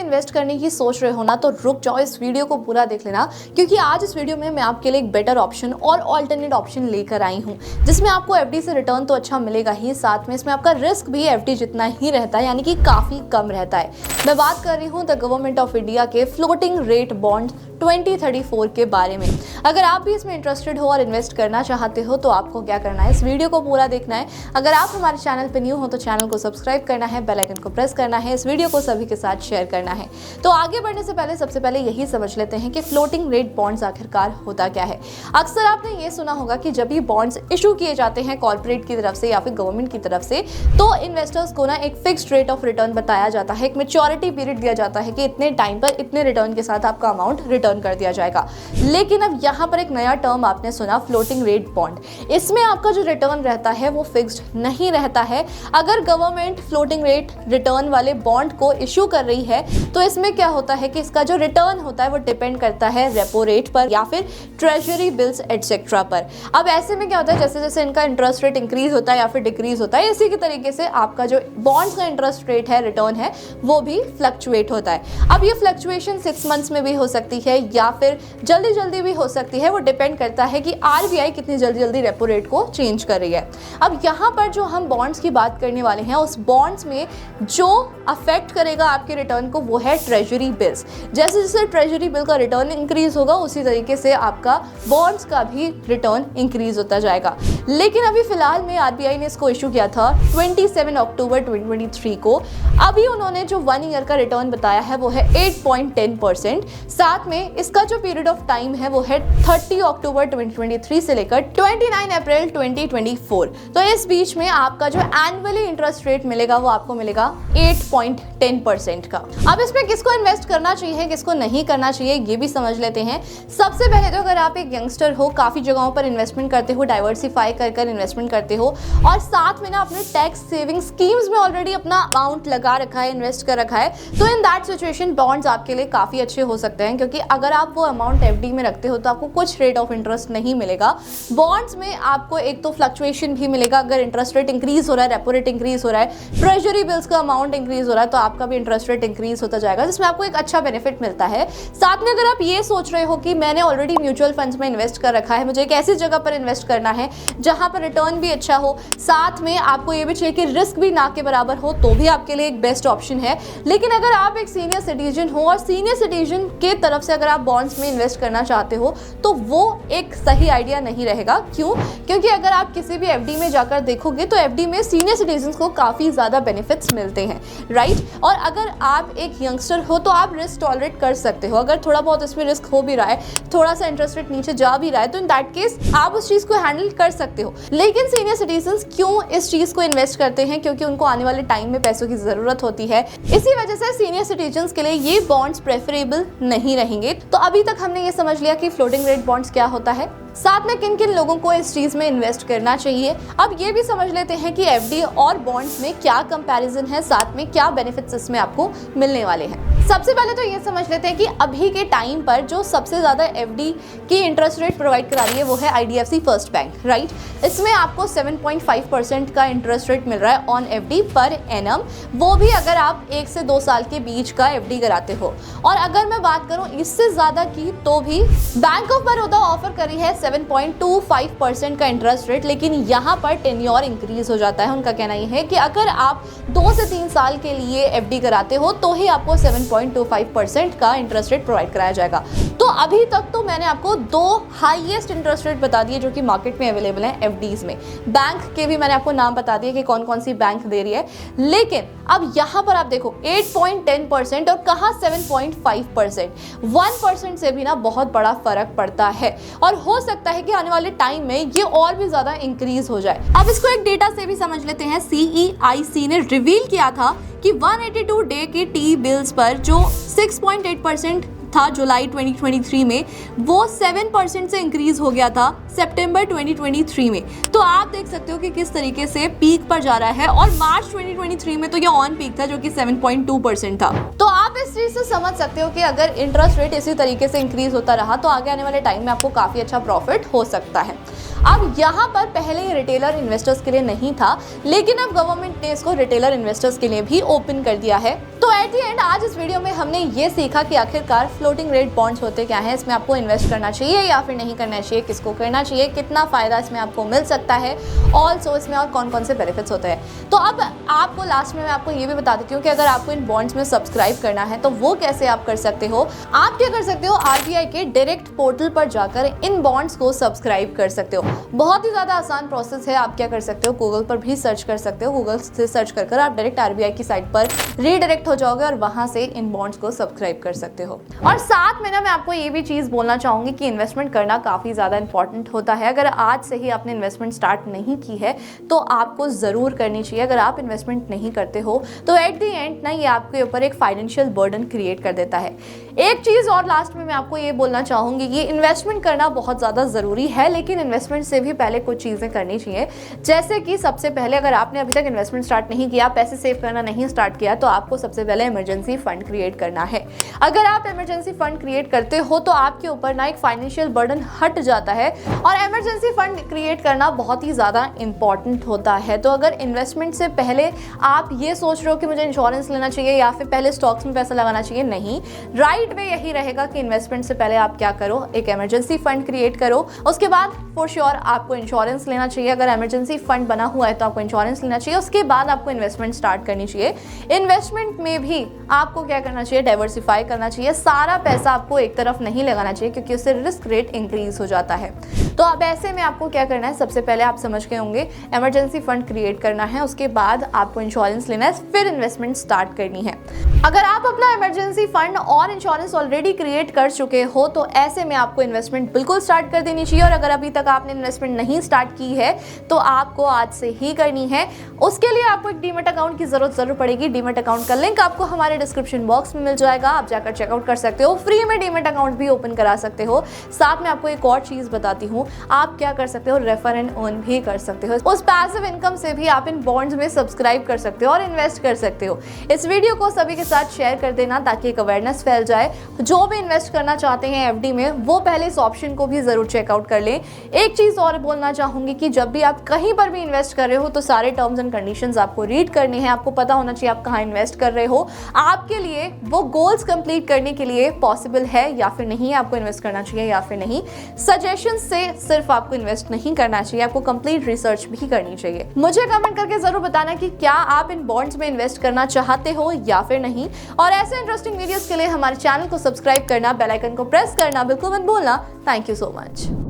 Invest करने की सोच रहे हो ना, तो रुक जाओ, इस वीडियो को पूरा देख लेना, क्योंकि आज इस वीडियो में मैं आपके लिए एक बेटर ऑप्शन और ऑल्टरनेट ऑप्शन लेकर आई हूँ, जिसमें आपको एफडी से रिटर्न तो अच्छा मिलेगा ही, साथ में इसमें आपका रिस्क भी एफडी जितना ही रहता है, यानी कि काफ़ी कम रहता है। मैं बात कर रही हूँ द गवर्नमेंट ऑफ इंडिया के फ्लोटिंग रेट बॉन्ड 2034 के बारे में। अगर आप भी इसमें इंटरेस्टेड हो और इन्वेस्ट करना चाहते हो तो आपको क्या करना है, इस वीडियो को पूरा देखना है। अगर आप हमारे चैनल पर न्यू हो तो चैनल को सब्सक्राइब करना है, बेल आइकन को प्रेस करना है, इस वीडियो को सभी के साथ शेयर करना है। तो आगे बढ़ने से पहले सबसे पहले यही समझ लेते हैं कि फ्लोटिंग रेट बॉन्ड्स आखिरकार होता क्या है। अक्सर आपने ये सुना होगा कि जब भी बॉन्ड्स इशू किए जाते हैं कॉर्पोरेट की तरफ से या फिर गवर्नमेंट की तरफ से, तो इन्वेस्टर्स को ना एक फिक्स्ड रेट ऑफ रिटर्न बताया जाता है, एक मैच्योरिटी पीरियड दिया जाता है कि इतने टाइम पर इतने रिटर्न के साथ आपका अमाउंट रिटर्न कर दिया जाएगा। लेकिन अब यहाँ पर एक नया टर्म आपने सुना, फ्लोटिंग रेट बॉन्ड। इसमें आपका जो रिटर्न रहता है वो फिक्स्ड नहीं रहता है। अगर गवर्नमेंट फ्लोटिंग रेट रिटर्न वाले बॉन्ड को इशू कर रही है तो इसमें क्या होता है कि इसका जो रिटर्न होता है वो डिपेंड करता है रेपो रेट पर या फिर ट्रेजरी बिल्स एटसेट्रा पर। अब ऐसे में क्या होता है, जैसे जैसे इनका इंटरेस्ट रेट इंक्रीज होता है या फिर डिक्रीज होता है, इसी के तरीके से आपका जो बॉन्ड्स का इंटरेस्ट रेट है, रिटर्न है, वो भी फ्लक्चुएट होता है। अब ये फ्लक्चुएशन 6 मंथ्स में भी हो सकती है या फिर जल्दी जल्दी भी हो सकती है, वो डिपेंड करता है कि आरबीआई कितनी जल्दी जल्दी रेपो रेट को चेंज कर रही है। अब यहाँ पर जो हम बॉन्ड्स की बात करने वाले हैं, उस बॉन्ड्स में जो अफेक्ट करेगा आपके रिटर्न को वो है ट्रेजरी बिल्स। जैसे जैसे ट्रेजरी बिल का रिटर्न इंक्रीज होगा उसी तरीके से आपका बॉन्ड्स का भी रिटर्न इंक्रीज होता जाएगा। लेकिन अभी फिलहाल में आरबीआई ने इसको इशू किया था 27 अक्टूबर 2023 को। अभी उन्होंने जो 1 ईयर का रिटर्न बताया है वो है 8.10%। साथ में इसका जो पीरियड ऑफ टाइम है वो है 30 अक्टूबर 2023 से लेकर 29 अप्रैल 2024। तो इस बीच में आपका जो एनुअली इंटरेस्ट रेट मिलेगा वो आपको मिलेगा 8.10% का। अब इसमें किसको इन्वेस्ट करना चाहिए, किसको नहीं करना चाहिए, ये भी समझ लेते हैं। सबसे पहले तो अगर आप एक यंगस्टर हो, काफी जगहों पर इन्वेस्टमेंट करते हो, डाइवर्सिफाई कर इन्वेस्टमेंट करते हो और साथ में ना अपने टैक्स सेविंग स्कीम्स में ऑलरेडी अपना अमाउंट लगा रखा है, इन्वेस्ट कर रखा है, तो इन दैट सिचुएशन बॉन्ड्स आपके लिए काफी अच्छे हो सकते हैं, क्योंकि अगर आप वो अमाउंट एफडी में रखते हो तो आपको कुछ रेट ऑफ इंटरेस्ट नहीं मिलेगा। बॉन्ड्स में आपको एक तो फ्लक्चुएशन भी मिलेगा, अगर इंटरेस्ट रेट इंक्रीज हो रहा है, रेपो रेट इंक्रीज हो रहा है, ट्रेजरी बिल्स का अमाउंट इंक्रीज हो रहा है, तो आपका भी इंटरेस्ट रेट इंक्रीज होता जाएगा, जिसमें आपको एक अच्छा बेनिफिट मिलता है। साथ में अगर आप ये सोच रहे हो कि मैंने ऑलरेडी म्यूचुअल फंड्स में इन्वेस्ट कर रखा है, मुझे एक ऐसी जगह पर इन्वेस्ट करना है जहां पर रिटर्न भी अच्छा हो, साथ में आपको ये भी चाहिए कि रिस्क भी ना के बराबर हो, तो भी आपके लिए एक बेस्ट ऑप्शन है। लेकिन अगर आप एक सीनियर सिटीजन हो और सीनियर सिटीजन के तरफ से अगर आप बॉन्ड्स में इन्वेस्ट करना चाहते हो तो वो एक सही आइडिया नहीं रहेगा। क्यों? क्योंकि अगर आप किसी भी एफडी में जाकर देखोगे तो एफडी में सीनियर सिटीजन्स को काफ़ी ज़्यादा बेनिफिट्स मिलते हैं, राइट। और अगर आप एक यंगस्टर हो तो आप रिस्क टॉलरेट कर सकते हो, अगर थोड़ा बहुत इसमें रिस्क हो भी रहा है, थोड़ा सा इंटरेस्ट रेट नीचे जा भी रहा है, तो इन दैट केस आप उस चीज़ को हैंडल कर सकते हो। लेकिन सीनियर सिटीजन्स क्यों इस चीज़ को इन्वेस्ट करते हैं? क्योंकि उनको आने वाले टाइम में पैसों की ज़रूरत होती है। इसी वजह से सीनियर सिटीजन्स के लिए ये बॉन्ड्स प्रेफरेबल नहीं रहेंगे। तो अभी तक हमने ये समझ लिया कि फ्लोटिंग रेट बॉन्ड्स क्या होता है, साथ में किन किन लोगों को इस चीज़ में इन्वेस्ट करना चाहिए। अब ये भी समझ लेते हैं कि एफडी और बॉन्ड्स में क्या कंपैरिजन है, साथ में क्या बेनिफिट्स इसमें आपको मिलने वाले हैं। सबसे पहले तो ये समझ लेते हैं कि अभी के टाइम पर जो सबसे ज़्यादा एफडी की इंटरेस्ट रेट प्रोवाइड करा रही है वो है आईडीएफसी फर्स्ट बैंक, राइट। इसमें आपको 7.5% का इंटरेस्ट रेट मिल रहा है ऑन एफडी पर एनम, वो भी अगर आप 1 से 2 साल के बीच का एफडी कराते हो। और अगर मैं बात करूँ इससे ज़्यादा की तो भी बैंक ऑफ बड़ौदा ऑफर करी है 7.25% का इंटरेस्ट रेट, लेकिन यहाँ पर टेन्योर इंक्रीज हो जाता है। उनका कहना यह है कि अगर आप 2 से 3 साल के लिए एफडी कराते हो तो ही आपको 7.25% का इंटरेस्ट रेट प्रोवाइड कराया जाएगा। तो अभी तक तो मैंने आपको 2 हाईएस्ट इंटरेस्ट रेट बता दिए जो कि मार्केट में अवेलेबल हैं एफडीज में। बैंक के भी मैंने आपको नाम बता दिए कि कौन कौन सी बैंक दे रही है। लेकिन अब यहाँ पर आप देखो 8.10% और कहाँ 7.5%, 1% से भी ना बहुत बड़ा फर्क पड़ता है और हो सकता है कि आने वाले टाइम में ये और भी ज्यादा इंक्रीज हो जाए। अब इसको एक डेटा से भी समझ लेते हैं। CEIC ने रिवील किया था कि 182 डे के टी बिल्स पर जो 6.8% था जुलाई 2023 में, वो 7% से इंक्रीज हो गया था सितंबर 2023 में। तो आप देख सकते हो कि किस तरीके से पीक पर जा रहा है और मार्च 2023 में तो ये ऑन पीक था जो कि 7.2% था। तो आप इस चीज से समझ सकते हो कि अगर इंटरेस्ट रेट इसी तरीके से इंक्रीज होता रहा तो आगे आने वाले टाइम में आपको काफी अच्छा प्रॉफिट हो सकता है। अब यहाँ पर पहले ये रिटेलर इन्वेस्टर्स के लिए नहीं था, लेकिन अब गवर्नमेंट ने इसको रिटेलर इन्वेस्टर्स के लिए भी ओपन कर दिया है। तो एट द एंड आज इस वीडियो में हमने ये सीखा कि आखिरकार फ्लोटिंग रेट बॉन्ड्स होते क्या हैं, इसमें आपको इन्वेस्ट करना चाहिए या फिर नहीं करना चाहिए, किसको करना चाहिए, कितना फायदा इसमें आपको मिल सकता है, ऑल्सो इसमें और कौन कौन से बेनिफिट्स होते हैं। तो अब आपको लास्ट में मैं आपको ये भी बता देती हूँ कि अगर आपको इन बॉन्ड्स में सब्सक्राइब करना है तो वो कैसे आप कर सकते हो। आप क्या कर सकते हो, आरबीआई के डायरेक्ट पोर्टल पर जाकर इन बॉन्ड्स को सब्सक्राइब कर सकते हो। बहुत ही ज़्यादा आसान प्रोसेस है। आप क्या कर सकते हो, गूगल पर भी सर्च कर सकते हो। गूगल से सर्च कर आप डायरेक्ट आरबीआई की साइट पर रीडायरेक्ट हो जाओगे और वहां से इन बॉन्ड्स को सब्सक्राइब कर सकते हो। और साथ में ना मैं आपको ये भी चीज़ बोलना चाहूँगी कि इन्वेस्टमेंट करना काफ़ी ज़्यादा इंपॉर्टेंट होता है। अगर आज से ही आपने इन्वेस्टमेंट स्टार्ट नहीं की है तो आपको ज़रूर करनी चाहिए। अगर आप इन्वेस्टमेंट नहीं करते हो तो एट द एंड ना ये आपके ऊपर एक फाइनेंशियल बर्डन क्रिएट कर देता है। एक चीज़ और लास्ट में मैं आपको ये बोलना चाहूँगी कि इन्वेस्टमेंट करना बहुत ज़्यादा ज़रूरी है, लेकिन इन्वेस्टमेंट से भी पहले कुछ चीज़ें करनी चाहिए। जैसे कि सबसे पहले अगर आपने अभी तक इन्वेस्टमेंट स्टार्ट नहीं किया, पैसे सेव करना नहीं स्टार्ट किया, तो आपको सबसे पहले इमरजेंसी फंड क्रिएट करना है। अगर आप इमरजेंसी फंड क्रिएट करते हो तो आपके ऊपर ना एक फाइनेंशियल बर्डन हट जाता है और इमरजेंसी फंड क्रिएट करना बहुत ही ज़्यादा इंपॉर्टेंट होता है। तो अगर इन्वेस्टमेंट से पहले आप ये सोच रहे हो कि मुझे इंश्योरेंस लेना चाहिए या फिर पहले स्टॉक्स में पैसा लगाना चाहिए, नहीं, राइट वे यही रहेगा कि इन्वेस्टमेंट से पहले आप क्या करो, एक इमरजेंसी फंड क्रिएट करो। उसके बाद फॉर श्योर आपको इंश्योरेंस लेना चाहिए। अगर इमरजेंसी फंड बना हुआ है तो आपको इंश्योरेंस लेना चाहिए। उसके बाद आपको इन्वेस्टमेंट स्टार्ट करनी चाहिए। इन्वेस्टमेंट में भी आपको क्या करना चाहिए, डाइवर्सिफाई करना चाहिए। सारा पैसा आपको एक तरफ नहीं लगाना चाहिए क्योंकि उससे रिस्क रेट इंक्रीज हो जाता है। तो अब ऐसे में आपको क्या करना है, सबसे पहले आप समझ गए होंगे इमरजेंसी फंड क्रिएट करना है, उसके बाद आपको इंश्योरेंस लेना है, फिर इन्वेस्टमेंट स्टार्ट करनी है। अगर आप अपना इमरजेंसी फंड और इंश्योरेंस ऑलरेडी क्रिएट कर चुके हो तो ऐसे में आपको इन्वेस्टमेंट बिल्कुल स्टार्ट कर देनी चाहिए। और अगर अभी तक आपने इन्वेस्टमेंट नहीं स्टार्ट की है तो आपको आज से ही करनी है। उसके लिए आपको एक डीमैट अकाउंट की जरूर पड़ेगी। डीमैट अकाउंट का लिंक आपको हमारे डिस्क्रिप्शन बॉक्स में मिल जाएगा, आप जाकर चेकआउट कर सकते हो। फ्री में डीमैट अकाउंट भी ओपन करा सकते हो। साथ में आपको एक और चीज बताती हूँ, आप क्या कर सकते हो, रेफर एंड अर्न भी कर सकते हो। उस पैसिव इनकम से भी आप इन बॉन्ड्स में सब्सक्राइब कर सकते हो और इन्वेस्ट कर सकते हो। इस वीडियो को सभी के साथ शेयर कर देना ताकि एक अवेयरनेस फैल जाए। जो भी इन्वेस्ट करना चाहते हैं एफडी में वो पहले इस ऑप्शन को भी जरूर चेकआउट कर लें। एक चीज और बोलना चाहूंगी कि जब भी आप कहीं पर भी इन्वेस्ट कर रहे हो तो सारे टर्म्स एंड कंडीशंस आपको रीड करने हैं। आपको पता होना चाहिए आप कहाँ इन्वेस्ट कर रहे हो, आपके लिए वो गोल्स कंप्लीट करने के लिए पॉसिबल है या फिर नहीं, आपको इन्वेस्ट करना चाहिए या फिर नहीं। सजेशन से सिर्फ आपको इन्वेस्ट नहीं करना चाहिए, आपको कंप्लीट रिसर्च भी करनी चाहिए। मुझे कमेंट करके जरूर बताना कि क्या आप इन बॉन्ड्स में इन्वेस्ट करना चाहते हो या फिर नहीं। और ऐसे इंटरेस्टिंग वीडियोस के लिए हमारे चैनल को सब्सक्राइब करना, बेल आइकन को प्रेस करना बिल्कुल मत भूलना। Thank you so much.